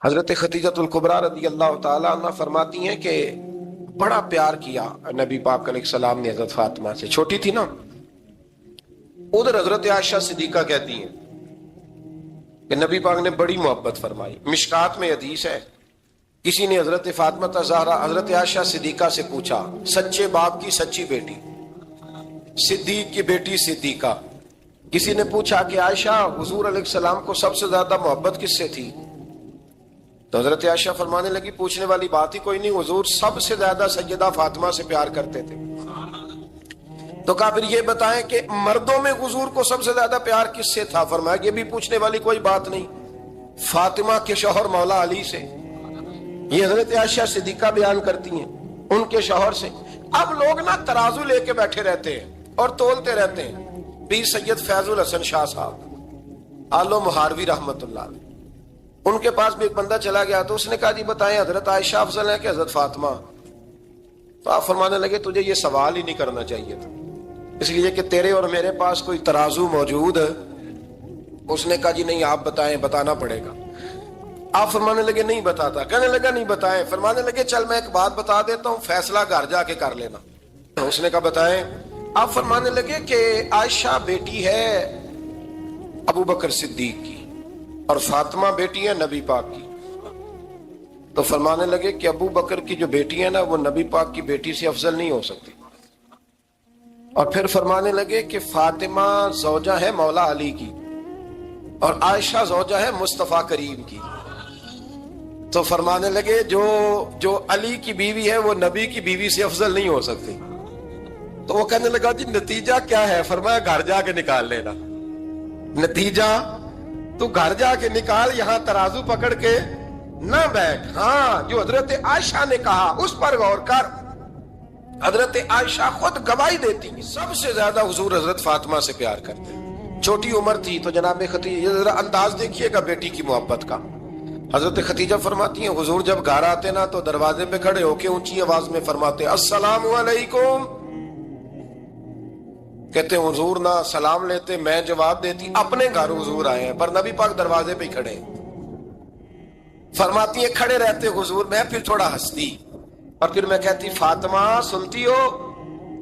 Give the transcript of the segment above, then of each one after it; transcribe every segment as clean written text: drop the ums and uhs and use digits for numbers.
حضرت خدیجۃ الکبریٰ رضی اللہ تعالیٰ عنہ فرماتی ہیں کہ بڑا پیار کیا نبی پاک علیہ السلام نے حضرت فاطمہ سے، چھوٹی تھی نا۔ ادھر حضرت عائشہ صدیقہ کہتی ہیں کہ نبی پاک نے بڑی محبت فرمائی۔ مشکات میں حدیث ہے، کسی نے حضرت فاطمہ زہرا حضرت عائشہ صدیقہ سے پوچھا، سچے باپ کی سچی بیٹی، صدیق کی بیٹی صدیقہ، کسی نے پوچھا کہ عائشہ حضور علیہ السلام کو سب سے زیادہ محبت کس سے تھی؟ تو حضرت عائشہ فرمانے لگی پوچھنے والی بات ہی کوئی نہیں، حضور سب سے زیادہ سیدہ فاطمہ سے پیار کرتے تھے۔ تو کہا پھر یہ بتائیں کہ مردوں میں حضور کو سب سے زیادہ پیار کس سے تھا؟ فرمایا یہ بھی پوچھنے والی کوئی بات نہیں، فاطمہ کے شوہر مولا علی سے۔ یہ حضرت عائشہ صدیقہ بیان کرتی ہیں ان کے شوہر سے۔ اب لوگ نا ترازو لے کے بیٹھے رہتے ہیں اور تولتے رہتے ہیں۔ پیر سید فیض الحسن شاہ صاحب آلو مہاروی رحمت اللہ علیہ، ان کے پاس بھی ایک بندہ چلا گیا تو اس نے کہا جی بتائیں حضرت عائشہ افضل ہے کہ حضرت فاطمہ؟ تو آپ فرمانے لگے تجھے یہ سوال ہی نہیں کرنا چاہیے تھا، اس لیے کہ تیرے اور میرے پاس کوئی ترازو موجود ہے۔ اس نے کہا جی نہیں آپ بتائیں، بتانا پڑے گا۔ آپ فرمانے لگے نہیں بتاتا، کہنے لگا نہیں بتائیں۔ فرمانے لگے چل میں ایک بات بتا دیتا ہوں، فیصلہ گھر جا کے کر لینا۔ اس نے کہا بتائیں۔ آپ فرمانے لگے کہ عائشہ بیٹی ہے ابو بکر صدیق کی اور فاطمہ بیٹی ہے نبی پاک کی۔ تو فرمانے لگے کہ ابو بکر کی جو بیٹی ہے نا وہ نبی پاک کی بیٹی سے افضل نہیں ہو سکتی۔ اور پھر فرمانے لگے کہ فاطمہ زوجہ ہے مولا علی کی اور عائشہ زوجہ ہے مصطفیٰ کریم کی۔ تو فرمانے لگے جو علی کی بیوی ہے وہ نبی کی بیوی سے افضل نہیں ہو سکتی۔ تو وہ کہنے لگا جی نتیجہ کیا ہے؟ فرمایا گھر جا کے نکال لینا نتیجہ، تو گھر جا کے نکال، یہاں ترازو پکڑ کے نہ بیٹھ۔ ہاں جو حضرت عائشہ نے کہا اس پر غور کر۔ حضرت عائشہ خود گواہی دیتی سب سے زیادہ حضور حضرت فاطمہ سے پیار کرتے، چھوٹی عمر تھی تو جناب خدیجہ، ذرا انداز دیکھیے گا بیٹی کی محبت کا۔ حضرت خدیجہ فرماتی ہیں حضور جب گھر آتے نا تو دروازے پہ کھڑے ہو کے اونچی آواز میں فرماتے السلام علیکم۔ کہتے ہیں حضور نہ سلام لیتے، میں جواب دیتی، اپنے گھر حضور آئے ہیں پر نبی پاک دروازے پہ کھڑے ہیں۔ فرماتی ہیں کھڑے رہتے حضور، میں پھر تھوڑا ہنستی اور پھر میں کہتی فاطمہ سنتی ہو؟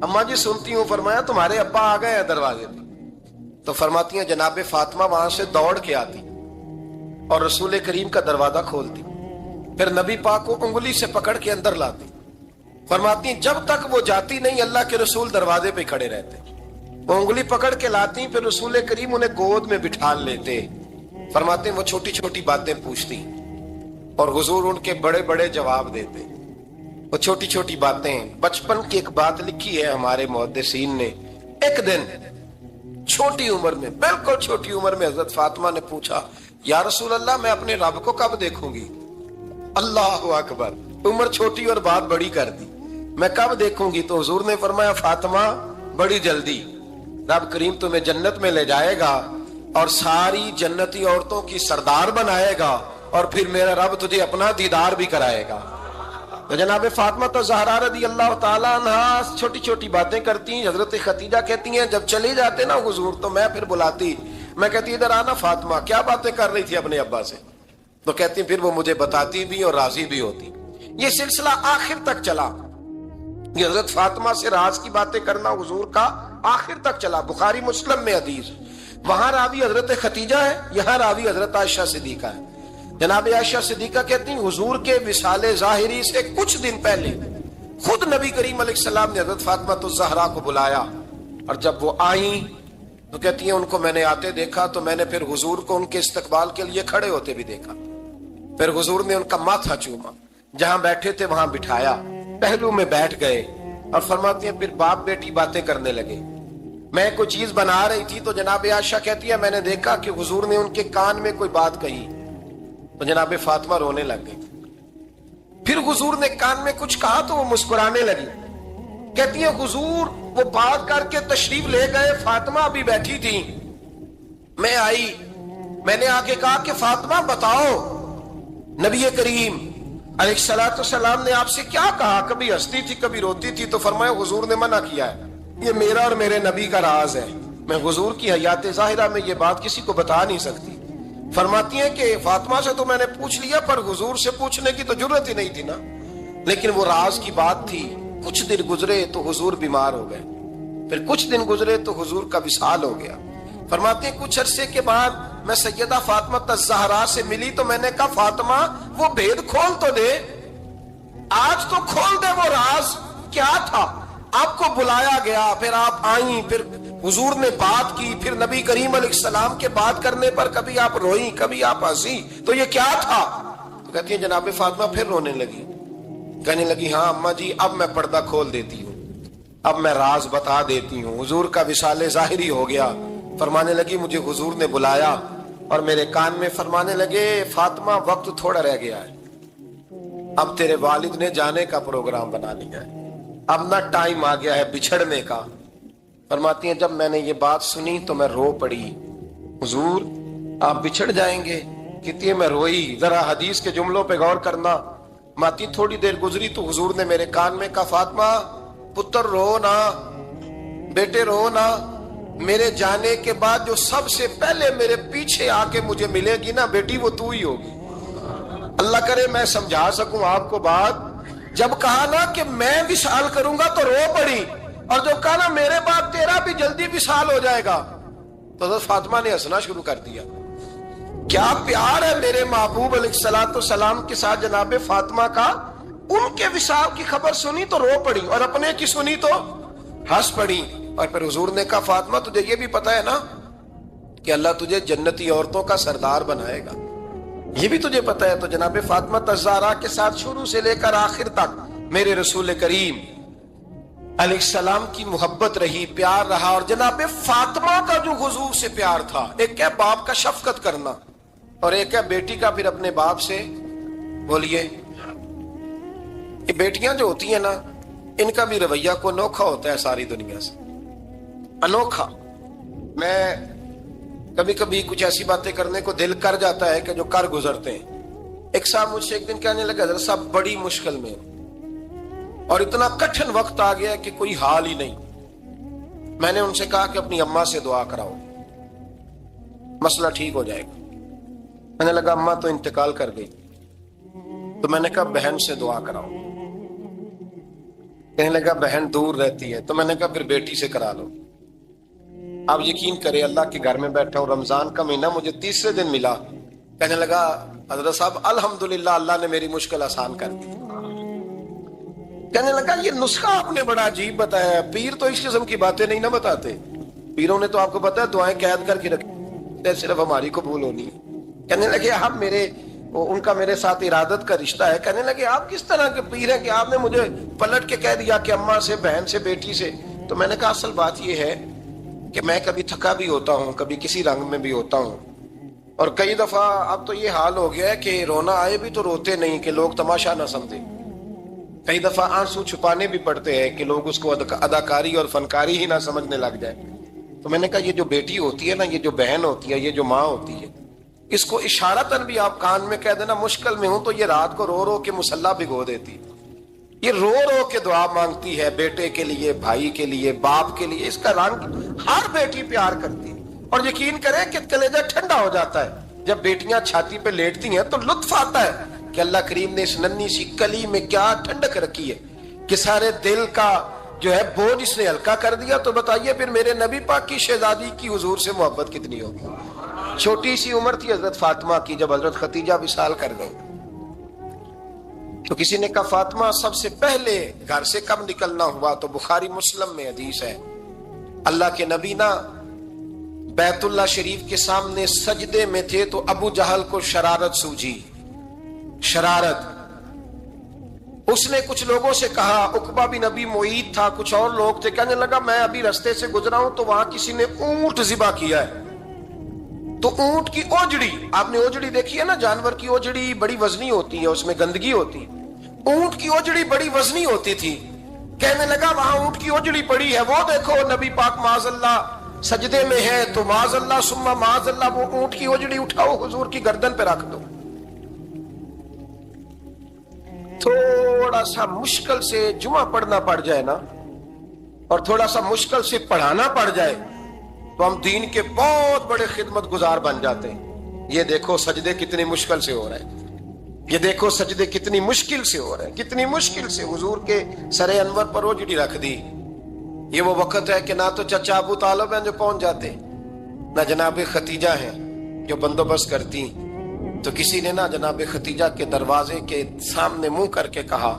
اماں جی سنتی ہوں۔ فرمایا تمہارے ابا آ گئے ہیں دروازے پہ۔ تو فرماتی ہیں جناب فاطمہ وہاں سے دوڑ کے آتی اور رسول کریم کا دروازہ کھولتی، پھر نبی پاک کو انگلی سے پکڑ کے اندر لاتی۔ فرماتی ہیں جب تک وہ جاتی نہیں اللہ کے رسول دروازے پہ کھڑے رہتے، وہ انگلی پکڑ کے لاتی، پھر رسول کریم انہیں گود میں بٹھا لیتے۔ فرماتے ہیں وہ چھوٹی چھوٹی باتیں پوچھتی اور حضور ان کے بڑے بڑے جواب دیتے۔ وہ چھوٹی چھوٹی باتیں، بچپن کی ایک بات لکھی ہے ہمارے محدثین نے، ایک دن چھوٹی عمر میں، بالکل چھوٹی عمر میں حضرت فاطمہ نے پوچھا یا رسول اللہ میں اپنے رب کو کب دیکھوں گی؟ اللہ اکبر، عمر چھوٹی اور بات بڑی کر دی، میں کب دیکھوں گی؟ تو حضور نے فرمایا فاطمہ بڑی جلدی، رب کریم تمہیں جنت میں لے جائے گا اور ساری جنتی عورتوں کی سردار بنائے گا اور پھر میرا رب تجھے اپنا دیدار بھی کرائے گا۔ تو جناب فاطمہ زہرا رضی اللہ تعالیٰ عنہا چھوٹی چھوٹی باتیں کرتی ہیں۔ حضرت خدیجہ کہتی ہیں جب چلی جاتے نا حضور تو میں پھر بلاتی، میں کہتی ادھر آنا فاطمہ، کیا باتیں کر رہی تھی اپنے ابا سے؟ تو کہتی پھر وہ مجھے بتاتی بھی اور راضی بھی ہوتی۔ یہ سلسلہ آخر تک چلا، یہ حضرت فاطمہ سے راز کی باتیں کرنا حضور کا آخر تک چلا۔ بخاری مسلم میں حدیث، وہاں راوی حضرت خدیجہ ہے، یہاں راوی حضرت عائشہ صدیقہ ہے۔ جناب عائشہ صدیقہ کہتی ہیں حضور کے وصال ظاہری سے کچھ دن پہلے خود نبی کریم علیہ السلام نے حضرت فاطمہ الزہرا کو بلایا، اور جب وہ آئیں تو کہتی ہیں ان کو میں نے آتے دیکھا تو میں نے پھر حضور کو ان کے استقبال کے لیے کھڑے ہوتے بھی دیکھا، پھر حضور نے ان کا ماتھا چوما، جہاں بیٹھے تھے وہاں بٹھایا، پہلو میں بیٹھ گئے اور فرماتی ہیں پھر باپ بیٹی باتیں کرنے لگے۔ میں کوئی چیز بنا رہی تھی تو جناب عائشہ کہتی ہے میں نے دیکھا کہ حضور نے ان کے کان میں کوئی بات کہی تو جناب فاطمہ رونے لگ گئی۔ پھر حضور نے کان میں کچھ کہا تو وہ مسکرانے لگی۔ کہتی ہے حضور وہ بات کر کے تشریف لے گئے، فاطمہ ابھی بیٹھی تھی، میں آئی، میں نے آ کے کہا کہ فاطمہ بتاؤ نبی کریم علیہ الصلوۃ والسلام نے آپ سے کیا کہا؟ کبھی ہنستی تھی کبھی روتی تھی۔ تو فرمایا حضور نے منع کیا ہے، یہ میرا اور میرے نبی کا راز ہے، میں حضور کی حیات ظاہرہ میں یہ بات کسی کو بتا نہیں سکتی، فرماتی ہیں کہ فاطمہ سے تو میں نے پوچھ لیا پر حضور سے پوچھنے کی تو ضرورت ہی نہیں تھی نا، لیکن وہ راز کی بات تھی۔ کچھ دن گزرے تو حضور بیمار ہو گئے، پھر کچھ دن گزرے تو حضور کا وصال ہو گیا۔ فرماتے ہیں کچھ عرصے کے بعد میں سیدہ فاطمہ الزہرا سے ملی تو میں نے کہا فاطمہ وہ بھید کھول تو دے، آج تو کھول دے وہ راز کیا تھا۔ آپ کو بلایا گیا، پھر آپ آئیں، پھر حضور نے بات کی، پھر نبی کریم علیہ السلام کے بات کرنے پر کبھی آپ روئیں کبھی آپ ہنسی، تو یہ کیا تھا؟ تو کہتی ہیں جناب فاطمہ پھر رونے لگی، کہنے لگی ہاں اماں جی اب میں پردہ کھول دیتی ہوں، اب میں راز بتا دیتی ہوں۔ حضور کا وصال ظاہری ہو گیا۔ فرمانے لگی مجھے حضور نے بلایا اور میرے کان میں فرمانے لگے فاطمہ وقت تھوڑا رہ گیا ہے، اب تیرے والد نے جانے کا پروگرام بنا لیا ہے، اب نہ ٹائم آ گیا ہے بچھڑنے کا۔ فرماتی ہیں جب میں نے یہ بات سنی تو میں رو پڑی، حضور آپ بچھڑ جائیں گے؟ کہتی ہے میں روئی۔ ذرا حدیث کے جملوں پہ غور کرنا۔ ماتی تھوڑی دیر گزری تو حضور نے میرے کان میں کہا فاطمہ پتر رو نا، بیٹے رو نا، میرے جانے کے بعد جو سب سے پہلے میرے پیچھے آ کے مجھے ملے گی نا بیٹی وہ تو ہی ہوگی۔ اللہ کرے میں سمجھا سکوں آپ کو بات۔ جب کہا نا کہ میں وصال کروں گا تو رو پڑی، اور جب کہا نا میرے بعد تیرا بھی جلدی وصال ہو جائے گا تو حضرت فاطمہ نے ہنسنا شروع کر دیا۔ کیا پیار ہے میرے محبوب علیہ الصلوۃ والسلام کے ساتھ جناب فاطمہ کا۔ ان کے وصال کی خبر سنی تو رو پڑی اور اپنے کی سنی تو ہنس پڑی۔ اور پھر حضور نے کہا فاطمہ تجھے یہ بھی پتا ہے نا کہ اللہ تجھے جنتی عورتوں کا سردار بنائے گا، یہ بھی تجھے پتا ہے۔ تو جناب فاطمہ الزہرا کے ساتھ شروع سے لے کر آخر تک میرے رسول کریم علیہ السلام کی محبت رہی، پیار رہا۔ اور جناب فاطمہ کا جو حضور سے پیار تھا، ایک ہے باپ کا شفقت کرنا اور ایک ہے بیٹی کا پھر اپنے باپ سے، بولیے یہ بیٹیاں جو ہوتی ہیں نا ان کا بھی رویہ کو انوکھا ہوتا ہے ساری دنیا سے، انوکھا۔ میں کبھی کبھی کچھ ایسی باتیں کرنے کو دل کر جاتا ہے کہ جو کر گزرتے ہیں۔ ایک صاحب مجھ سے ایک دن کہنے لگا حضرت صاحب بڑی مشکل میں اور اتنا کٹھن وقت آ گیا کہ کوئی حال ہی نہیں۔ میں نے ان سے کہا کہ اپنی اماں سے دعا کراؤ، مسئلہ ٹھیک ہو جائے گا۔ میں نے لگا اماں تو انتقال کر گئی، تو میں نے کہا بہن سے دعا کراؤ۔ کہنے لگا بہن دور رہتی ہے، تو میں نے کہا پھر بیٹی سے کرا لو۔ آپ یقین کریں اللہ کے گھر میں بیٹھا ہوں، رمضان کا مہینہ مجھے تیسرے دن ملا۔ کہنے لگا حضرت صاحب الحمدللہ اللہ نے میری مشکل آسان کر دی۔ کہنے لگا یہ نسخہ آپ نے بڑا عجیب بتایا ہے، پیر تو اس قسم کی باتیں نہیں نہ بتاتے، پیروں نے تو آپ کو پتا ہے دعائیں قید کر کے رکھی، صرف ہماری قبول ہونی ہے۔ کہنے لگے آپ میرے ان کا میرے ساتھ ارادت کا رشتہ ہے۔ کہنے لگے آپ کس طرح کے پیر ہیں کہ آپ نے مجھے پلٹ کے کہہ دیا کہ اماں سے، بہن سے، بیٹی سے۔ تو میں نے کہا اصل بات یہ ہے کہ میں کبھی تھکا بھی ہوتا ہوں، کبھی کسی رنگ میں بھی ہوتا ہوں، اور کئی دفعہ اب تو یہ حال ہو گیا ہے کہ رونا آئے بھی تو روتے نہیں کہ لوگ تماشا نہ سمجھیں، کئی دفعہ آنسو چھپانے بھی پڑتے ہیں کہ لوگ اس کو اداکاری اور فنکاری ہی نہ سمجھنے لگ جائے۔ تو میں نے کہا یہ جو بیٹی ہوتی ہے نا، یہ جو بہن ہوتی ہے، یہ جو ماں ہوتی ہے، اس کو اشارتاً بھی آپ کان میں کہہ دینا مشکل میں ہوں تو یہ رات کو رو رو کے مصلی بھگو دیتی، یہ رو رو کے دعا مانگتی ہے بیٹے کے لیے، بھائی کے لیے، باپ کے لیے۔ اس کا رنگ ہر بیٹی پیار کرتی ہے، اور یقین کریں کہ کلیجہ ٹھنڈا ہو جاتا ہے جب بیٹیاں چھاتی پہ لیٹتی ہیں تو لطف آتا ہے کہ اللہ کریم نے اس ننھی سی کلی میں کیا ٹھنڈک رکھی ہے کہ سارے دل کا جو ہے بوجھ اس نے ہلکا کر دیا۔ تو بتائیے پھر میرے نبی پاک کی شہزادی کی حضور سے محبت کتنی ہوگی۔ چھوٹی سی عمر تھی حضرت فاطمہ کی جب حضرت خدیجہ وصال کر گئی، تو کسی نے کہا فاطمہ سب سے پہلے گھر سے کب نکلنا ہوا؟ تو بخاری مسلم میں حدیث ہے، اللہ کے نبی نا بیت اللہ شریف کے سامنے سجدے میں تھے تو ابو جہل کو شرارت سوجھی، شرارت۔ اس نے کچھ لوگوں سے کہا، عقبہ بن ابی معیط تھا، کچھ اور لوگ تھے، کہنے لگا میں ابھی رستے سے گزرا ہوں تو وہاں کسی نے اونٹ ذبح کیا ہے، تو اونٹ کی اوجڑی، آپ نے اوجڑی دیکھی ہے نا، جانور کی اوجڑی بڑی وزنی ہوتی ہے، اس میں گندگی ہوتی ہے، اونٹ کی اوجڑی بڑی وزنی ہوتی تھی۔ کہنے لگا وہاں اونٹ کی اوجڑی پڑی ہے، وہ دیکھو نبی پاک معاذ اللہ سجدے میں ہے، تو معاذ اللہ ثم معاذ اللہ وہ اونٹ کی اوجڑی اٹھاؤ حضور کی گردن پہ رکھ دو۔ تھوڑا سا مشکل سے جمعہ پڑھنا پڑ جائے نا، اور تھوڑا سا مشکل سے پڑھانا پڑ جائے تو ہم دین کے بہت بڑے خدمت گزار بن جاتے ہیں۔ یہ دیکھو سجدے کتنی مشکل سے ہو رہے ہیں، یہ دیکھو سجدے کتنی مشکل سے ہو رہے ہیں، کتنی مشکل سے حضور کے سر انور پر اوجڑی رکھ دی۔ یہ وہ وقت ہے کہ نہ تو چچا ابو طالب ہیں جو پہنچ جاتے، نہ جناب ختیجہ ہیں جو بندوبست کرتی، تو کسی نے نہ جناب ختیجہ کے دروازے کے سامنے منہ کر کے کہا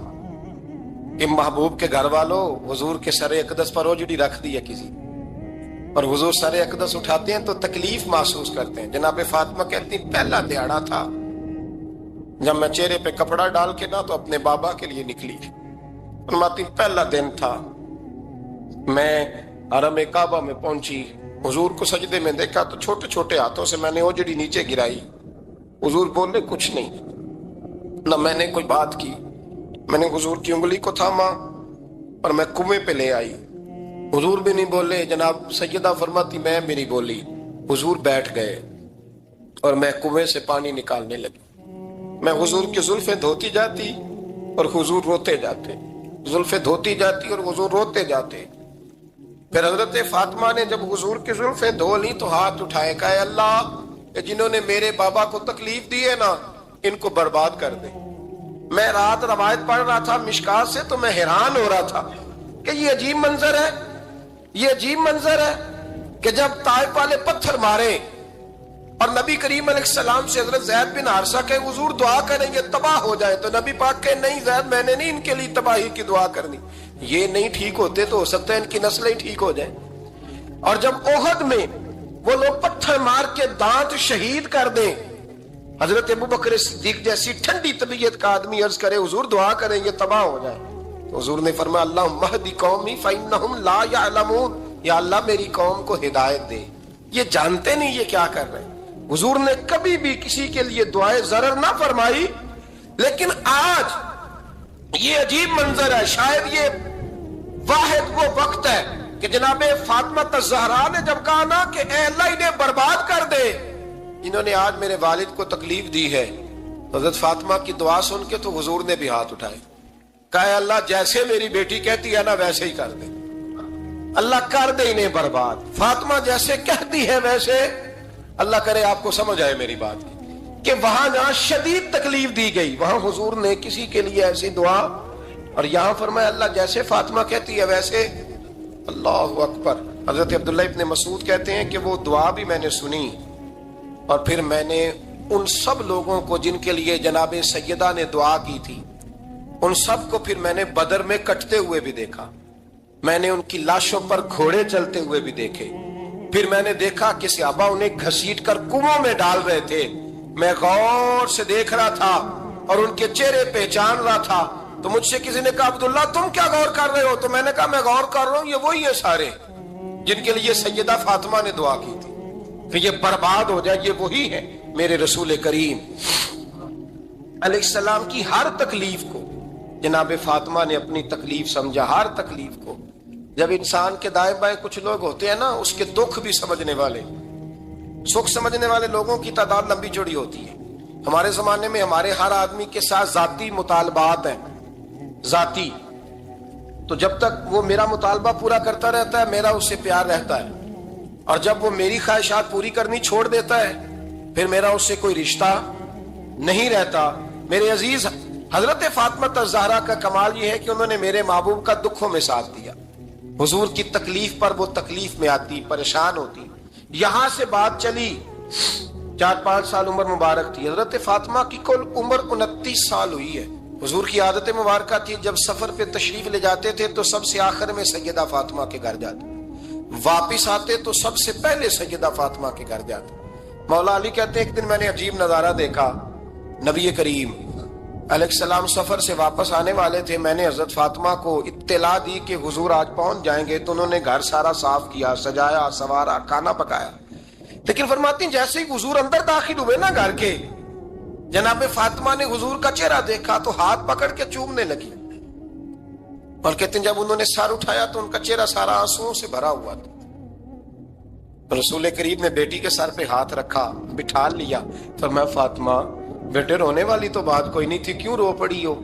کہ محبوب کے گھر والوں، حضور کے سر اقدس پر اوجڑی رکھ دی ہے کسی، اور حضور سر اقدس اٹھاتے ہیں تو تکلیف محسوس کرتے ہیں۔ جناب فاطمہ کہتی پہلا دیہڑا تھا جب میں چہرے پہ کپڑا ڈال کے نہ تو اپنے بابا کے لیے نکلی، فرماتی پہلا دن تھا، میں حرم کعبہ میں پہنچی، حضور کو سجدے میں دیکھا تو چھوٹے چھوٹے ہاتھوں سے میں نے اوجڑی نیچے گرائی، حضور بولے کچھ نہیں، نہ میں نے کوئی بات کی، میں نے حضور کی انگلی کو تھاما اور میں کنویں پہ لے آئی، حضور بھی نہیں بولے، جناب سیدہ فرماتی میں بھی نہیں بولی، حضور بیٹھ گئے اور میں کنویں سے پانی نکالنے لگی، میں حضور کی زلفیں دھوتی جاتی اور حضور روتے جاتے، زلفیں دھوتی جاتی اور حضور روتے جاتے۔ پھر حضرت فاطمہ نے جب حضور کی زلفیں دھو لی تو ہاتھ اٹھائے، کہا اللہ جنہوں نے میرے بابا کو تکلیف دی ہے نا ان کو برباد کر دے۔ میں رات روایت پڑھ رہا تھا مشکات سے تو میں حیران ہو رہا تھا کہ یہ عجیب منظر ہے، یہ عجیب منظر ہے کہ جب طائف والے پتھر مارے اور نبی کریم علیہ السلام سے حضرت زید بن حارثہ کہ حضور دعا کریں گے تباہ ہو جائے، تو نبی پاک کہ نہیں زید میں نے نہیں ان کے لیے تباہی کی دعا کرنی، یہ نہیں ٹھیک ہوتے تو ہو سکتا ہے ان کی نسلیں ٹھیک ہو جائیں۔ اور جب احد میں وہ لوگ پتھر مار کے دانت شہید کر دیں، حضرت ابوبکر صدیق جیسی ٹھنڈی طبیعت کا آدمی عرض کرے حضور دعا کریں یہ تباہ ہو جائے، تو حضور نے فرمایا اللہم اہدی قومی فإنہم لا یعلمون، یا اللہ میری قوم کو ہدایت دے، یہ جانتے نہیں یہ کیا کر رہے ہیں۔ حضور نے کبھی بھی کسی کے لیے دعائے ضرر نہ فرمائی، لیکن آج یہ عجیب منظر ہے، شاید یہ واحد وہ وقت ہے کہ جناب فاطمہ الزہرا نے جب کہا نا کہ اے اللہ انہیں برباد کر دے انہوں نے آج میرے والد کو تکلیف دی ہے، حضرت فاطمہ کی دعا سن کے تو حضور نے بھی ہاتھ اٹھائے، کہا اے اللہ جیسے میری بیٹی کہتی ہے نا ویسے ہی کر دے، اللہ کر دے انہیں برباد، فاطمہ جیسے کہتی ہے ویسے، اللہ کرے آپ کو سمجھ آئے میری بات کہ وہاں جہاں شدید تکلیف دی گئی وہاں حضور نے کسی کے لیے ایسی دعا، اور یہاں فرمایا اللہ جیسے فاطمہ کہتی ہے ویسے، اللہ اکبر۔ حضرت عبداللہ ابن مسعود کہتے ہیں کہ وہ دعا بھی میں نے سنی اور پھر میں نے ان سب لوگوں کو جن کے لیے جناب سیدہ نے دعا کی تھی ان سب کو پھر میں نے بدر میں کٹتے ہوئے بھی دیکھا، میں نے ان کی لاشوں پر گھوڑے چلتے ہوئے بھی دیکھے، پھر میں نے دیکھا کہ صحابہ انہیں گھسیٹ کر کنووں میں ڈال رہے تھے، میں غور سے دیکھ رہا تھا اور ان کے چہرے پہچان رہا تھا، تو مجھ سے کسی نے کہا عبداللہ تم کیا غور کر رہے ہو؟ تو میں نے کہا میں غور کر رہا ہوں یہ وہی ہیں سارے جن کے لیے سیدہ فاطمہ نے دعا کی تھی کہ یہ برباد ہو جائے، یہ وہی ہے میرے رسول کریم علیہ السلام کی ہر تکلیف کو جناب فاطمہ نے اپنی تکلیف سمجھا، ہر تکلیف کو۔ جب انسان کے دائیں بائیں کچھ لوگ ہوتے ہیں نا اس کے دکھ بھی سمجھنے والے، سکھ سمجھنے والے لوگوں کی تعداد لمبی چوڑی ہوتی ہے۔ ہمارے زمانے میں ہمارے ہر آدمی کے ساتھ ذاتی مطالبات ہیں، ذاتی، تو جب تک وہ میرا مطالبہ پورا کرتا رہتا ہے میرا اس سے پیار رہتا ہے، اور جب وہ میری خواہشات پوری کرنی چھوڑ دیتا ہے پھر میرا اس سے کوئی رشتہ نہیں رہتا۔ میرے عزیز حضرت فاطمہ الزہرا کا کمال یہ ہے کہ انہوں نے میرے محبوب کا دکھوں میں ساتھ دیا، حضور کی تکلیف پر وہ تکلیف میں آتی، پریشان ہوتی۔ یہاں سے بات چلی 4-5 سال عمر مبارک تھی، حضرت فاطمہ کی کل عمر 29 سال ہوئی ہے۔ حضور کی عادت مبارکہ تھی جب سفر پہ تشریف لے جاتے تھے تو سب سے آخر میں سیدہ فاطمہ کے گھر جاتے، واپس آتے تو سب سے پہلے سیدہ فاطمہ کے گھر جاتے۔ مولا علی کہتے ہیں ایک دن میں نے عجیب نظارہ دیکھا، نبی کریم علیہ السلام سفر سے واپس آنے والے تھے، میں نے حضرت فاطمہ کو اطلاع دی کہ حضور آج پہنچ جائیں گے، تو انہوں نے گھر سارا صاف کیا، سجایا، سنوارا، کھانا پکایا، لیکن فرماتی ہیں جیسے ہی حضور اندر داخل ہوئے نا گھر کے، جناب فاطمہ نے حضور کا چہرہ دیکھا تو ہاتھ پکڑ کے چومنے لگی، اور کہتے ہیں جب انہوں نے سر اٹھایا تو ان کا چہرہ سارا آنسوؤں سے بھرا ہوا تھا۔ رسول کریم نے بیٹی کے سر پہ ہاتھ رکھا، بٹھا لیا، فرمایا فاطمہ بیٹے رونے والی تو بات کوئی نہیں تھی، کیوں رو پڑی ہو؟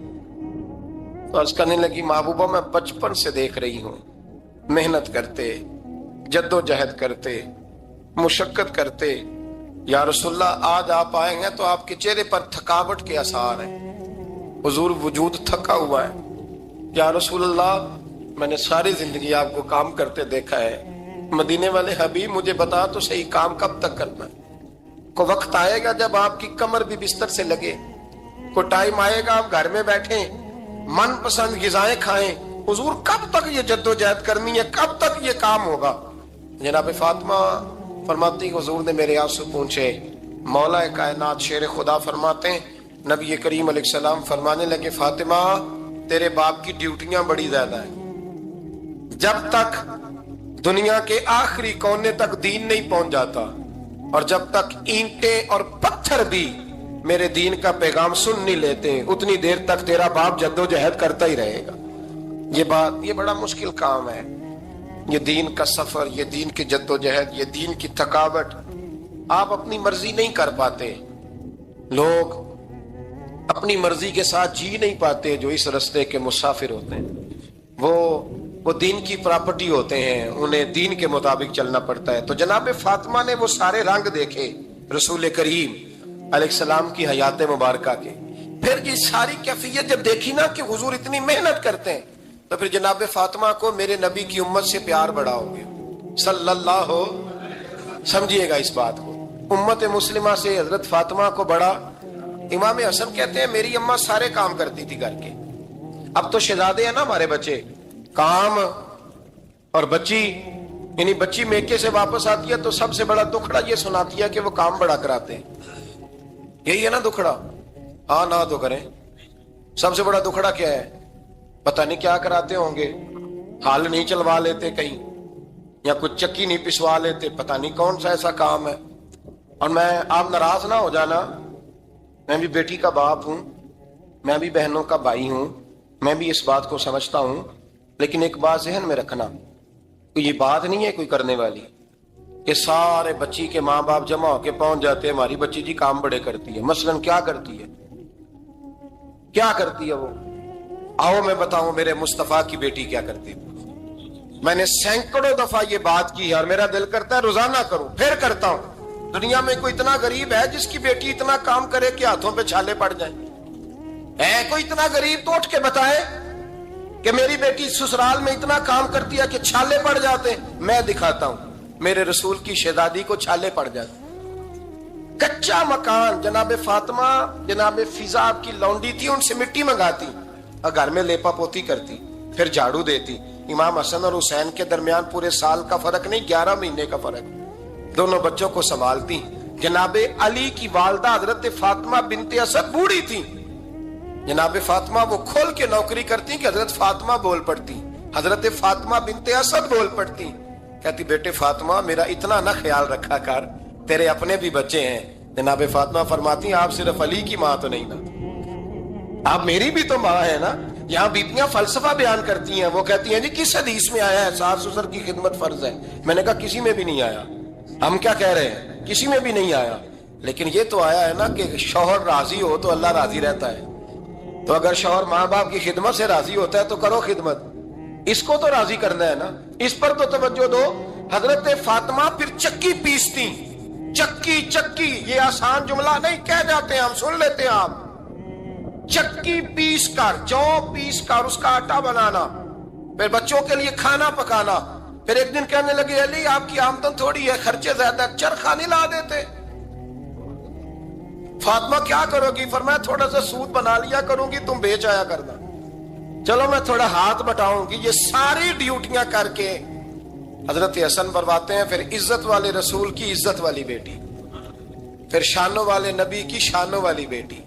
تو عرض کرنے لگی محبوبہ میں بچپن سے دیکھ رہی ہوں محنت کرتے، جد و جہد کرتے، مشقت کرتے، یا رسول اللہ آج آپ آئے ہیں تو آپ کے چہرے پر تھکاوٹ کے آثار ہیں، حضور وجود تھکا ہوا ہے۔ یا رسول اللہ میں نے ساری زندگی آپ کو کام کرتے دیکھا ہے، مدینے والے حبیب مجھے بتا تو صحیح کام کب تک کرنا ہے؟ کو وقت آئے گا جب آپ کی کمر بھی بستر سے لگے، کو ٹائم آئے گا آپ گھر میں بیٹھیں من پسند غذائیں کھائیں، حضور کب تک یہ جدوجہد کرنی ہے، کب تک یہ کام ہوگا؟ جناب فاطمہ فرماتی حضور نے میرے آنسو پوچھے۔ مولا کائنات شیر خدا فرماتے ہیں نبی کریم علیہ السلام فرمانے لگے فاطمہ تیرے باپ کی ڈیوٹیاں بڑی زیادہ ہیں، جب تک دنیا کے آخری کونے تک دین نہیں پہنچ جاتا اور جب تک اینٹیں اور پتھر بھی میرے دین کا پیغام سن نہیں لیتے اتنی دیر تک تیرا باپ جدوجہد کرتا ہی رہے گا۔ یہ بڑا مشکل کام ہے، یہ دین کا سفر، یہ دین کی جدوجہد، یہ دین کی تھکاوٹ۔ آپ اپنی مرضی نہیں کر پاتے، لوگ اپنی مرضی کے ساتھ جی نہیں پاتے جو اس رستے کے مسافر ہوتے ہیں، وہ دین کی پراپرٹی ہوتے ہیں، انہیں دین کے مطابق چلنا پڑتا ہے۔ تو جناب فاطمہ نے وہ سارے رنگ دیکھے رسول کریم علیہ السلام کی حیات مبارکہ کے، پھر یہ ساری کیفیت جب دیکھی نا کہ حضور اتنی محنت کرتے ہیں تو پھر جناب فاطمہ کو میرے نبی کی امت سے پیار بڑا ہو گیا صلی اللہ ہو۔ سمجھیے گا اس بات کو، امت مسلمہ سے حضرت فاطمہ کو بڑا۔ امام حسن کہتے ہیں میری اماں سارے کام کرتی تھی گھر کے، اب تو شہزادے ہیں نا ہمارے بچے، کام اور بچی، یعنی بچی میکے سے واپس آتی ہے تو سب سے بڑا دکھڑا یہ سناتی ہے کہ وہ کام بڑا کراتے ہیں، یہی ہے نا دکھڑا؟ ہاں نہ تو کریں، سب سے بڑا دکھڑا کیا ہے؟ پتہ نہیں کیا کراتے ہوں گے، ہال نہیں چلوا لیتے کہیں، یا کچھ چکی نہیں پسوا لیتے، پتہ نہیں کون سا ایسا کام ہے۔ اور آپ ناراض نہ ہو جانا، میں بھی بیٹی کا باپ ہوں، میں بھی بہنوں کا بھائی ہوں، میں بھی اس بات کو سمجھتا ہوں، لیکن ایک بات ذہن میں رکھنا، یہ بات نہیں ہے کوئی کرنے والی کہ سارے بچی کے ماں باپ جمع ہو کے پہنچ جاتے ہیں ہماری بچی جی کام بڑے کرتی ہے۔ مثلاً کیا کرتی ہے؟ کیا کرتی ہے وہ؟ آؤ میں بتاؤں میرے مصطفیٰ کی بیٹی کیا کرتی ہے۔ میں نے سینکڑوں دفعہ یہ بات کی ہے اور میرا دل کرتا ہے روزانہ کروں، پھر کرتا ہوں۔ دنیا میں کوئی اتنا غریب ہے جس کی بیٹی اتنا کام کرے کہ ہاتھوں پہ چھالے پڑ جائیں؟ ہے کوئی اتنا غریب تو اٹھ کے بتائے کہ میری بیٹی سسرال میں اتنا کام کرتی ہے کہ چھالے پڑ جاتے ہیں؟ میں دکھاتا ہوں، میرے رسول کی شہزادی کو چھالے پڑ جاتے۔ کچا مکان، جناب فاطمہ جناب فضا آپ کی لونڈی تھی، ان سے مٹی منگاتی اور گھر میں لیپا پوتی کرتی، پھر جھاڑو دیتی۔ امام حسن اور حسین کے درمیان پورے سال کا فرق نہیں، 11 مہینے کا فرق، دونوں بچوں کو سنبھالتی۔ جناب علی کی والدہ حضرت فاطمہ بنت اسد بوڑھی تھی، جناب فاطمہ وہ کھول کے نوکری کرتی کہ حضرت فاطمہ بول پڑتی، حضرت فاطمہ بنت اسد بول پڑتی، کہتی بیٹے فاطمہ میرا اتنا نہ خیال رکھا کر، تیرے اپنے بھی بچے ہیں۔ جناب فاطمہ فرماتی آپ صرف علی کی ماں تو نہیں نا، آپ میری بھی تو ماں ہے نا۔ یہاں بیٹیاں فلسفہ بیان کرتی ہیں، وہ کہتی ہیں جی کس حدیث میں آیا ہے ساس سسر کی خدمت فرض ہے؟ میں نے کہا کسی میں بھی نہیں آیا۔ ہم کیا کہہ رہے ہیں؟ کسی میں بھی نہیں آیا، لیکن یہ تو آیا ہے نا کہ شوہر راضی ہو تو اللہ راضی رہتا ہے۔ تو اگر شوہر ماں باپ کی خدمت سے راضی ہوتا ہے تو کرو خدمت، اس کو تو راضی کرنا ہے نا، اس پر تو توجہ دو۔ حضرت فاطمہ پھر چکی پیستی، چکی چکی، یہ آسان جملہ نہیں کہہ جاتے ہیں ہم، سن لیتے ہیں آپ۔ چکی پیس کر، جو پیس کر اس کا آٹا بنانا، پھر بچوں کے لیے کھانا پکانا۔ پھر ایک دن کہنے لگے علی آپ کی آمدن تھوڑی ہے، خرچے زیادہ، چرخہ نہیں لا دیتے؟ فاطمہ کیا کرو گی؟ فرمایا تھوڑا سا سود بنا لیا کروں گی، تم بیچ آیا کرنا۔ چلو میں تھوڑا ہاتھ بٹاؤں گی۔ یہ ساری ڈیوٹیاں کر کے حضرت حسن فرماتے ہیں پھر عزت والے رسول کی عزت والی بیٹی، پھر شانوں والے نبی کی شانوں والی بیٹی،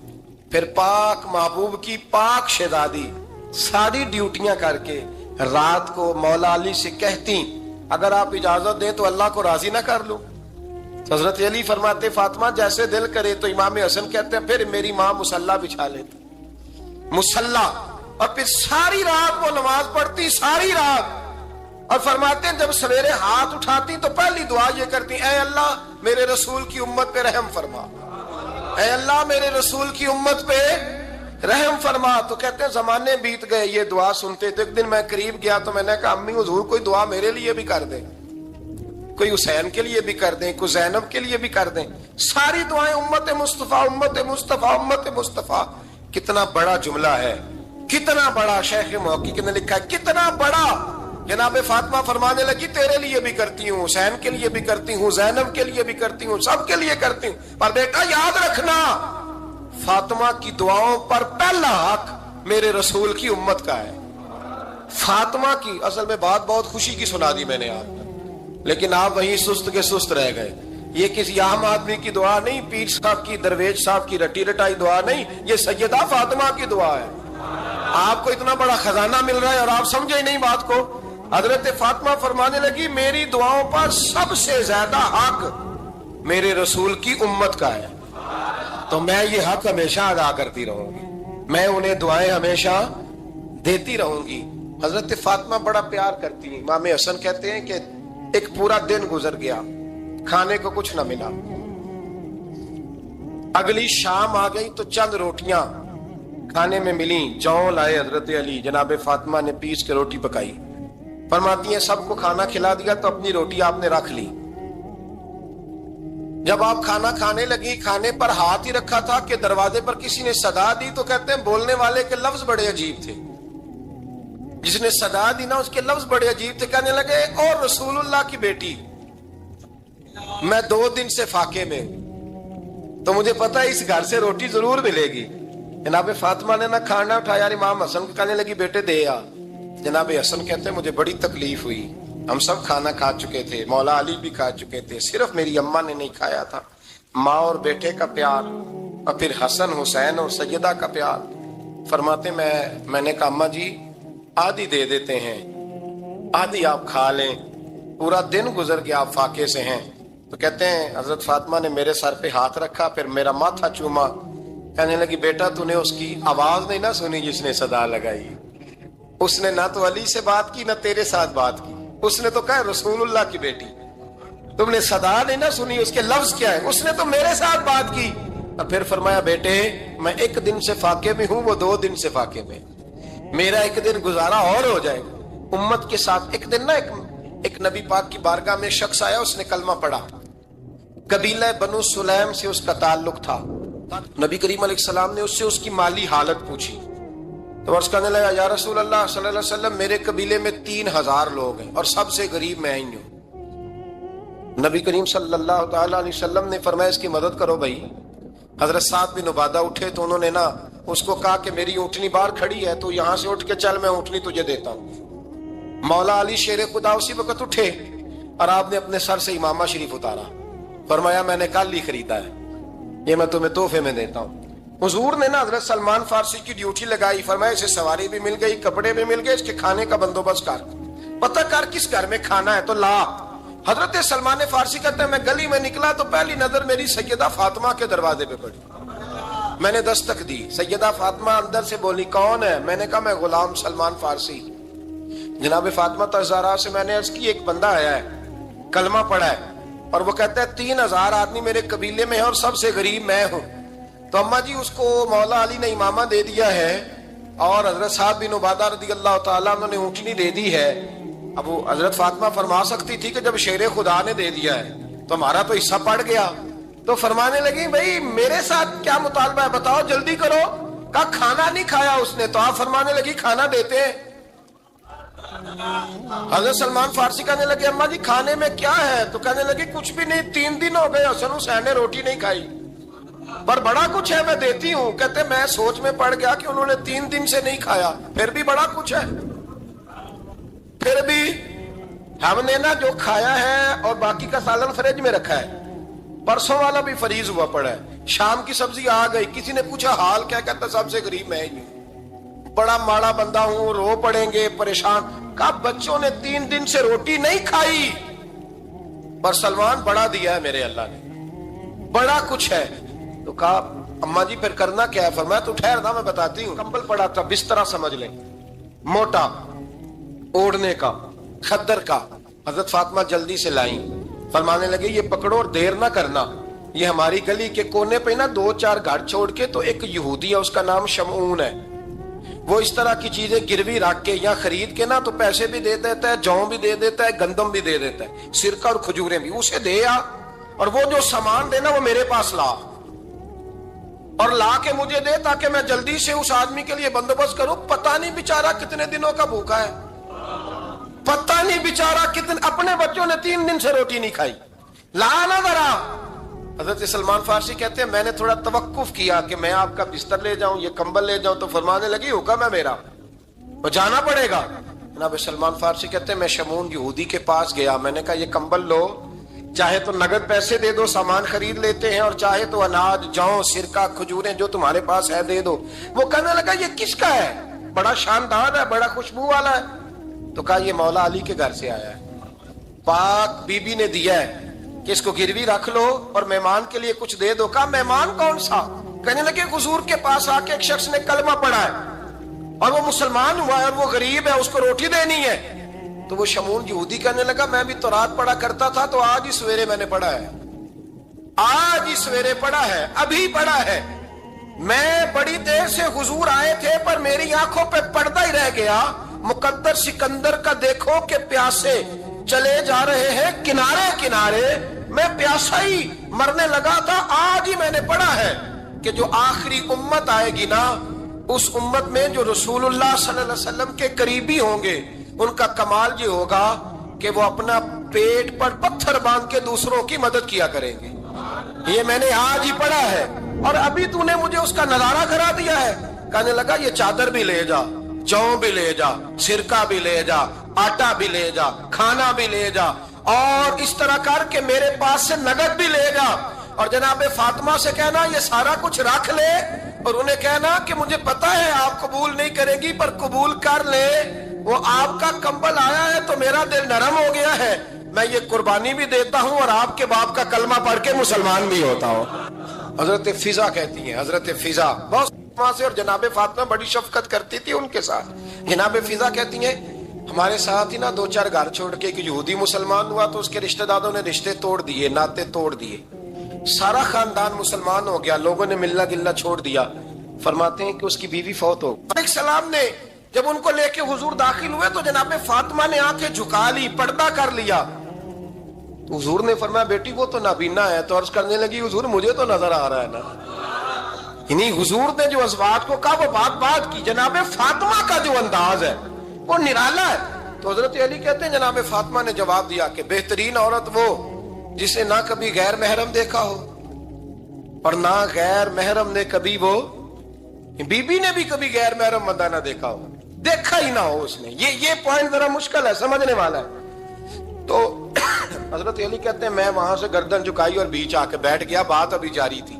پھر پاک محبوب کی پاک شہزادی، ساری ڈیوٹیاں کر کے رات کو مولا علی سے کہتی اگر آپ اجازت دیں تو اللہ کو راضی نہ کر لوں؟ حضرت علی فرماتے فاطمہ جیسے دل کرے۔ تو امام حسن کہتے ہیں پھر میری ماں مصلی بچھا لیتی، مصلی، اور پھر ساری رات وہ نماز پڑھتی، ساری رات۔ اور فرماتے ہیں جب سویرے ہاتھ اٹھاتی تو پہلی دعا یہ کرتی اے اللہ میرے رسول کی امت پہ رحم فرما، اے اللہ میرے رسول کی امت پہ رحم فرما۔ تو کہتے ہیں زمانے بیت گئے یہ دعا سنتے۔ تو ایک دن میں قریب گیا تو میں نے کہا امی حضور کوئی دعا میرے لیے بھی کر دے، کوئی حسین کے لیے بھی کر دیں، کوئی زینب کے لیے بھی کر دیں، ساری دعائیں امت مصطفیٰ امت مصطفیٰ امت مصطفیٰ. کتنا بڑا جملہ ہے، کتنا بڑا. شیخ محقق نے لکھا ہے کتنا بڑا. جناب فاطمہ فرمانے لگی تیرے لیے بھی کرتی ہوں، حسین کے لیے بھی کرتی ہوں، زینب کے لیے بھی کرتی ہوں، سب کے لیے کرتی ہوں. پر بیٹا یاد رکھنا، فاطمہ کی دعاؤں پر پہلا حق میرے رسول کی امت کا ہے. فاطمہ کی اصل میں بات بہت خوشی کی سنا دی میں نے آپ کو، لیکن آپ وہیں سست کے سست رہ گئے. یہ کسی عام آدمی کی دعا نہیں، پیر صاحب کی، درویش صاحب کی رٹی رٹائی دعا نہیں، یہ سیدہ فاطمہ کی دعا ہے. آپ کو اتنا بڑا خزانہ مل رہا ہے اور آپ سمجھے ہی نہیں بات کو. حضرت فاطمہ فرمانے لگی میری دعاؤں پر سب سے زیادہ حق میرے رسول کی امت کا ہے، تو میں یہ حق ہمیشہ ادا کرتی رہوں گی، میں انہیں دعائیں ہمیشہ دیتی رہوں گی. حضرت فاطمہ بڑا پیار کرتی ہیں. امام حسن کہتے ہیں کہ ایک پورا دن گزر گیا، کھانے کو کچھ نہ ملا. اگلی شام آ گئی تو چند روٹیاں کھانے میں ملیں. جوں لائے حضرت علی، جناب فاطمہ نے پیس کے روٹی پکائی. فرماتی ہیں سب کو کھانا کھلا دیا تو اپنی روٹی آپ نے رکھ لی. جب آپ کھانا کھانے لگی، کھانے پر ہاتھ ہی رکھا تھا کہ دروازے پر کسی نے صدا دی. تو کہتے ہیں بولنے والے کے لفظ بڑے عجیب تھے. جس نے صدا دی نا اس کے لفظ بڑے عجیب تھے. کہنے لگے اور رسول اللہ کی بیٹی، میں 2 دن سے فاقے میں ہوں، تو مجھے پتا ہے اس گھر سے روٹی ضرور ملے گی. جناب فاطمہ نے نہ کھانا اٹھایا. امام حسن کو کہنے لگی بیٹے دے آ. جناب حسن کہتے ہیں مجھے بڑی تکلیف ہوئی. ہم سب کھانا کھا چکے تھے، مولا علی بھی کھا چکے تھے، صرف میری اماں نے نہیں کھایا تھا. ماں اور بیٹے کا پیار، اور پھر حسن حسین اور سیدہ کا پیار. فرماتے میں نے کہا اماں جی آدھی دے دیتے ہیں، آدھی آپ کھا لیں. پورا دن گزر گیا، آپ فاقے سے ہیں. تو کہتے ہیں حضرت فاطمہ نے میرے سر پہ ہاتھ رکھا، پھر میرا ماتھا چوما. کہنے لگی بیٹا تو نے اس کی آواز نہیں نہ سنی جس نے صدا لگائی. اس نے نہ تو علی سے بات کی نہ تیرے ساتھ بات کی. اس نے تو کہا رسول اللہ کی بیٹی. تم نے صدا نہیں نہ سنی، اس کے لفظ کیا ہے؟ اس نے تو میرے ساتھ بات کی. اور پھر فرمایا بیٹے میں 1 دن سے فاقے میں ہوں، وہ 2 دن سے فاقے میں. میرا 1 دن گزارا اور ہو جائے گا امت کے ساتھ. ایک دن نا ایک نبی پاک کی بارگاہ میں شخص آیا، اس نے کلمہ پڑھا. قبیلہ بنو سلیم سے اس کا تعلق تھا. نبی کریم علیہ السلام نے اس سے اس کی مالی حالت پوچھی. تو عرض کرنے لگا یا رسول اللہ صلی اللہ علیہ وسلم میرے قبیلے میں 3000 لوگ ہیں اور سب سے غریب میں ہی ہوں. نبی کریم صلی اللہ تعالی علیہ وسلم نے فرمایا اس کی مدد کرو بھائی. حضرت سعد بن عبادہ اٹھے تو انہوں نے نا اس کو کہا کہ میری اونٹنی باہر کھڑی ہے تو یہاں سے اٹھ کے چل، میں اونٹنی تجھے دیتا ہوں. مولا علی شیر خدا اسی وقت اٹھے اور آپ نے اپنے سر سے امامہ شریف اتارا. فرمایا میں نے کل ہی خریدا ہے، یہ میں تمہیں تحفے میں دیتا ہوں. حضور نے نا حضرت سلمان فارسی کی ڈیوٹی لگائی. فرمایا اسے سواری بھی مل گئی، کپڑے بھی مل گئے، اس کے کھانے کا بندوبست کر، پتہ کر کس گھر میں کھانا ہے تو لا. حضرت سلمان فارسی کہتے ہیں میں گلی میں نکلا تو پہلی نظر میری سیدہ فاطمہ کے دروازے پہ پڑی. میں نے دستک دی. سیدہ فاطمہ اندر سے بولی کون ہے؟ میں نے کہا میں غلام سلمان فارسی. جناب فاطمہ تزارا سے میں نے عرض کی ایک بندہ آیا ہے، کلمہ پڑھا ہے، اور وہ کہتا ہے 3000 آدمی میرے قبیلے میں ہیں اور سب سے غریب میں ہوں. تو اماں جی اس کو مولا علی نے امامہ دے دیا ہے اور حضرت سعد بن عبادہ رضی اللہ تعالیٰ عنہ نے اونٹنی دے دی ہے. اب وہ حضرت فاطمہ فرما سکتی تھی کہ جب شیر خدا نے دے دیا ہے تو ہمارا تو حصہ پڑ گیا. تو فرمانے لگی بھئی میرے ساتھ کیا مطالبہ ہے بتاؤ، جلدی کرو. کہا کھانا نہیں کھایا اس نے. تو آپ فرمانے لگی کھانا دیتے ہیں. حضرت سلمان فارسی کہنے لگے اماں جی کھانے میں کیا ہے؟ تو کہنے لگی کچھ بھی نہیں، 3 دن ہو گئے حسن حسین نے روٹی نہیں کھائی، پر بڑا کچھ ہے میں دیتی ہوں. کہتے میں سوچ میں پڑ گیا کہ انہوں نے 3 دن سے نہیں کھایا، پھر بھی بڑا کچھ ہے. پھر بھی ہم نے نا جو کھایا ہے اور باقی کا سالن فریج میں رکھا ہے، پرسوں والا بھی فریز ہوا پڑا ہے. شام کی سبزی آ گئی. کسی نے پوچھا حال کیا؟ کہتا سب سے غریب میں ہی ہوں، بڑا ماڑا بندہ ہوں، رو پڑیں گے پریشان. کہا بچوں نے 3 دن سے روٹی نہیں کھائی، پر سلمان بڑا دیا ہے میرے اللہ نے، بڑا کچھ ہے. تو کہا اماں جی پھر کرنا کیا ہے؟ فرمایا تو ٹھہر دا میں بتاتی ہوں. کمبل پڑا تھا، بسترا سمجھ لیں، موٹا اوڑھنے کا، خدر کا. حضرت فاطمہ جلدی سے لائیں. فرمانے لگے یہ پکڑو اور دیر نہ کرنا. یہ ہماری گلی کے کونے پہ نا 2-4 گھر چھوڑ کے تو ایک یہودی ہے، اس کا نام شمعون ہے. وہ اس طرح کی چیزیں گروی رکھ کے یا خرید کے نا تو پیسے بھی دے دیتا ہے، جوں بھی دے دیتا ہے، گندم بھی دے دیتا ہے، سرکہ اور کھجوریں بھی، اسے دے آ اور وہ جو سامان دینا وہ میرے پاس لا، اور لا کے مجھے دے تاکہ میں جلدی سے اس آدمی کے لیے بندوبست کروں۔ پتہ نہیں بیچارہ کتنے دنوں کا بھوکا ہے، پتہ نہیں بیچارہ کتنے، اپنے بچوں نے 3 دن سے روٹی نہیں کھائی، لا نا ذرا۔ حضرت سلمان فارسی کہتے ہیں میں نے تھوڑا توقف کیا کہ میں آپ کا بستر لے جاؤں، یہ کمبل لے جاؤں، تو فرمانے لگی حکم ہے میرا، وہ جانا پڑے گا۔ جناب سلمان فارسی کہتے ہیں میں شمون یہودی کے پاس گیا، میں نے کہا یہ کمبل لو، چاہے تو نگد پیسے دے دو، سامان خرید لیتے ہیں، اور چاہے تو اناج، جوں، سرکہ، کھجوریں جو تمہارے پاس ہے دے دو۔ وہ کہنے لگا یہ کس کا ہے؟ بڑا شاندار ہے، بڑا خوشبو والا ہے۔ تو کہا یہ مولا علی کے گھر سے آیا ہے، پاک بی بی نے دیا ہے کہ اس کو گروی رکھ لو اور مہمان کے لیے کچھ دے دو۔ کہا مہمان کون سا؟ کہنے لگے حضور کے پاس آ کے ایک شخص نے کلمہ پڑھا ہے اور وہ مسلمان ہوا ہے اور وہ غریب ہے، اس کو روٹی دینی ہے۔ تو وہ شمون یہودی کہنے لگا میں بھی تورات پڑھا کرتا تھا، تو آج ہی سویرے میں نے پڑھا ہے، آج ہی سویرے پڑھا ہے، ابھی پڑھا ہے۔ میں بڑی دیر سے حضور آئے تھے پر میری آنکھوں پہ پردہ ہی رہ گیا، مقدر سکندر کا دیکھو کہ پیاسے چلے جا رہے ہیں کنارے کنارے، میں پیاسا ہی مرنے لگا تھا، آج ہی میں نے پڑھا ہے کہ جو آخری امت آئے گی نا، اس امت میں جو رسول اللہ صلی اللہ علیہ وسلم کے قریبی ہوں گے، ان کا کمال یہ ہوگا کہ وہ اپنا پیٹ پر پتھر باندھ کے دوسروں کی مدد کیا کریں گے۔ یہ میں نے آج ہی پڑھا ہے اور ابھی تو نے مجھے اس کا نظارہ کرا دیا ہے۔ کہنے لگا یہ چادر بھی لے جا، جوں بھی لے جا، سرکہ بھی لے جا، آٹا بھی لے جا، کھانا بھی لے جا، اور اس طرح کر کے میرے پاس سے نگد بھی لے جا، اور جناب فاطمہ سے کہنا یہ سارا کچھ رکھ لے، اور انہیں کہنا کہ مجھے پتا ہے آپ قبول نہیں کرے گی پر قبول کر لے، وہ آپ کا کمبل آیا ہے تو میرا دل نرم ہو گیا ہے، میں یہ قربانی بھی دیتا ہوں اور آپ کے باپ کا کلمہ پڑھ کے مسلمان بھی ہوتا ہوں۔ حضرت فضا کہتی ہیں، حضرت فضا بہت سے، اور جناب فاطمہ بڑی شفقت کرتی تھی ان کے ساتھ۔ جناب فضا کہتی ہیں ہمارے ساتھ ہی نا 2-4 گھر چھوڑ کے ایک یہودی مسلمان ہوا تو اس کے رشتہ داروں نے رشتے توڑ دیے، ناطے توڑ دیے، سارا خاندان مسلمان ہو گیا، لوگوں نے ملنا گلنا چھوڑ دیا۔ فرماتے ہیں کہ اس کی بیوی فوت ہو گئی۔ السلام نے جب ان کو لے کے حضور داخل ہوئے تو جناب فاطمہ نے آنکھیں جھکا لی، پردہ کر لیا۔ تو حضور نے فرمایا بیٹی وہ تو نابینا ہے، تو عرض کرنے لگی حضور مجھے تو نظر آ رہا ہے نا۔ یعنی حضور نے جو ازواج کو کہا وہ بات کی، جناب فاطمہ کا جو انداز ہے وہ نرالا ہے۔ تو حضرت علی کہتے ہیں جناب فاطمہ نے جواب دیا کہ بہترین عورت وہ جسے نہ کبھی غیر محرم دیکھا ہو اور نہ غیر محرم نے کبھی، وہ بی بی نے بھی کبھی غیر محرم بندہ نہ دیکھا ہو، دیکھا ہی نہ ہو اس نے۔ یہ پوائنٹ ذرا مشکل ہے، سمجھنے والا ہے۔ تو حضرت علی کہتے ہیں میں وہاں سے گردن جھکائی اور بیچ آ کے بیٹھ گیا، بات ابھی جاری تھی۔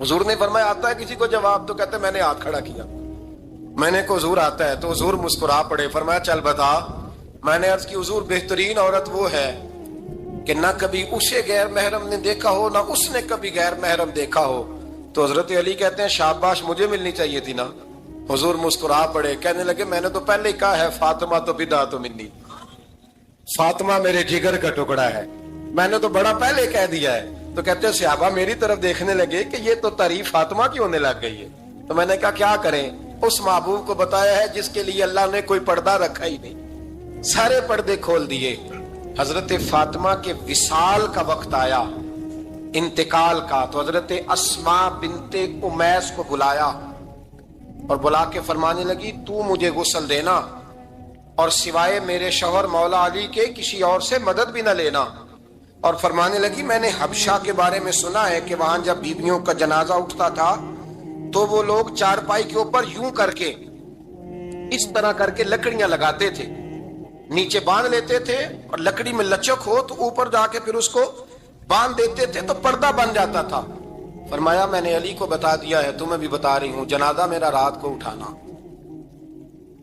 حضور نے فرمایا آتا ہے کسی کو جواب؟ تو کہتے ہیں میں نے ہاتھ کھڑا کیا، میں نے کو حضور آتا ہے، تو حضور مسکرا پڑے، فرمایا چل بتا۔ میں نے عرض کی حضور بہترین عورت وہ ہے کہ نہ کبھی اسے غیر محرم نے دیکھا ہو نہ اس نے کبھی غیر محرم دیکھا ہو۔ تو حضرت علی کہتے ہیں شاباش مجھے ملنی چاہیے تھی نا۔ حضور مسکرا پڑے، کہنے لگے میں نے تو پہلے ہی کہا ہے فاطمہ تو بدعت منی، فاطمہ میرے جگر کا ٹکڑا ہے، میں نے تو بڑا پہلے کہہ دیا ہے۔ تو کہتے ہیں صحابہ میری طرف دیکھنے لگے کہ یہ تو تعریف فاطمہ کی ہونے لگ گئی ہے۔ تو میں نے کہا کیا کریں، اس محبوب کو بتایا ہے جس کے لیے اللہ نے کوئی پردہ رکھا ہی نہیں، سارے پردے کھول دیے۔ حضرت فاطمہ کے وصال کا وقت آیا، انتقال کا، تو حضرت اسماء بنت امیس کو بلایا اور بلا کے فرمانے لگی تو مجھے غسل دینا اور سوائے میرے شوہر مولا علی کے کسی اور سے مدد بھی نہ لینا۔ اور فرمانے لگی میں نے حبشہ کے بارے میں سنا ہے کہ وہاں جب بیویوں کا جنازہ اٹھتا تھا تو وہ لوگ چارپائی کے اوپر یوں کر کے اس طرح کر کے لکڑیاں لگاتے تھے، نیچے باندھ لیتے تھے اور لکڑی میں لچک ہو تو اوپر جا کے پھر اس کو باندھ دیتے تھے تو پردہ بن جاتا تھا۔ فرمایا میں نے علی کو بتا دیا ہے، تمہیں بھی بتا رہی ہوں، جنازہ میرا رات کو اٹھانا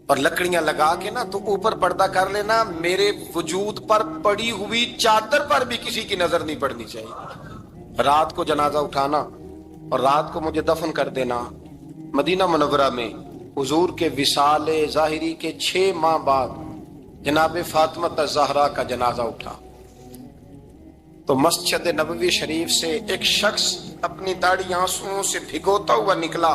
اور لکڑیاں لگا کے نا تو اوپر پردہ کر لینا، میرے وجود پر پڑی ہوئی چادر پر بھی کسی کی نظر نہیں پڑنی چاہیے۔ رات کو جنازہ اٹھانا اور رات کو مجھے دفن کر دینا۔ مدینہ منورہ میں حضور کے وصال ظاہری کے 6 ماہ بعد جناب فاطمہ الزہرا کا جنازہ اٹھا تو مسجد نبوی شریف سے ایک شخص اپنی داڑھی آنسوؤں سے بھگوتا ہوا نکلا